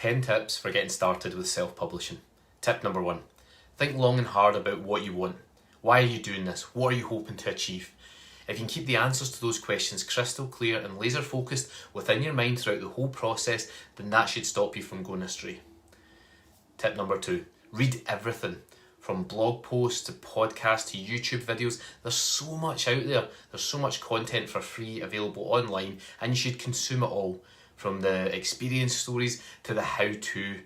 10 tips for getting started with self-publishing. Tip number 1. Think long and hard about what you want. Why are you doing this? What are you hoping to achieve? If you can keep the answers to those questions crystal clear and laser focused within your mind throughout the whole process, then that should stop you from going astray. Tip number 2. Read everything. From blog posts to podcasts to YouTube videos, there's so much out there. There's so much content for free available online, and you should consume it all. From the experience stories to the how-to,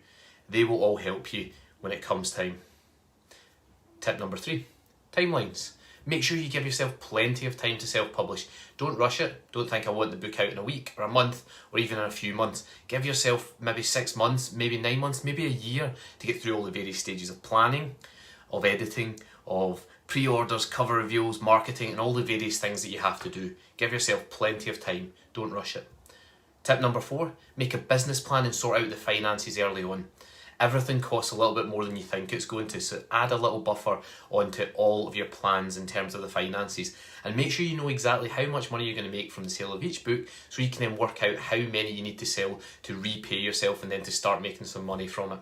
they will all help you when it comes time. Tip number 3, timelines. Make sure you give yourself plenty of time to self-publish. Don't rush it. Don't think I want the book out in a week or a month or even in a few months. Give yourself maybe 6 months, maybe 9 months, maybe a year to get through all the various stages of planning, of editing, of pre-orders, cover reveals, marketing, and all the various things that you have to do. Give yourself plenty of time. Don't rush it. Tip number 4, make a business plan and sort out the finances early on. Everything costs a little bit more than you think it's going to, so add a little buffer onto all of your plans in terms of the finances, and make sure you know exactly how much money you're going to make from the sale of each book, so you can then work out how many you need to sell to repay yourself and then to start making some money from it.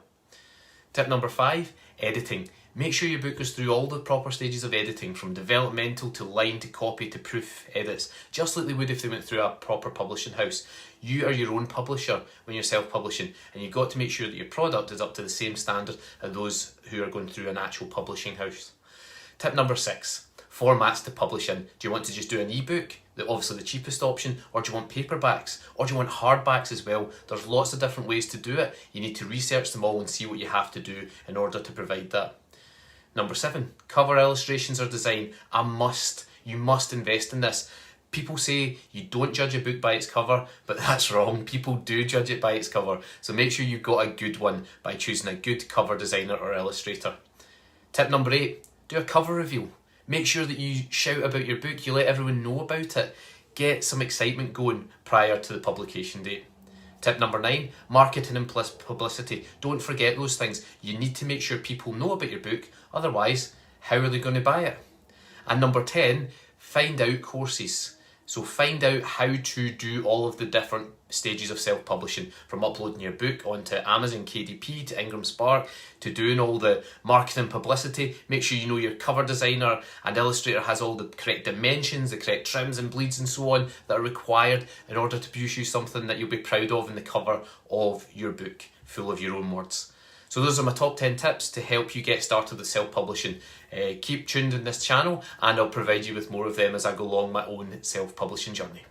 Tip number 5, editing. Make sure your book goes through all the proper stages of editing, from developmental to line to copy to proof edits, just like they would if they went through a proper publishing house. You are your own publisher when you're self-publishing, and you've got to make sure that your product is up to the same standard as those who are going through an actual publishing house. Tip number 6, formats to publish in. Do you want to just do an ebook, obviously the cheapest option, or do you want paperbacks, or do you want hardbacks as well? There's lots of different ways to do it. You need to research them all and see what you have to do in order to provide that. Number 7, cover illustrations or design. A must. You must invest in this. People say you don't judge a book by its cover, but that's wrong. People do judge it by its cover. So make sure you've got a good one by choosing a good cover designer or illustrator. Tip number 8, do a cover reveal. Make sure that you shout about your book, you let everyone know about it. Get some excitement going prior to the publication date. Tip number 9, marketing and publicity. Don't forget those things. You need to make sure people know about your book, otherwise, how are they going to buy it? And number 10, find out courses. So find out how to do all of the different stages of self-publishing, from uploading your book onto Amazon KDP to Ingram Spark to doing all the marketing and publicity. Make sure you know your cover designer and illustrator has all the correct dimensions, the correct trims and bleeds and so on that are required in order to produce you something that you'll be proud of in the cover of your book, full of your own words. So those are my top 10 tips to help you get started with self-publishing. Keep tuned in this channel and I'll provide you with more of them as I go along my own self-publishing journey.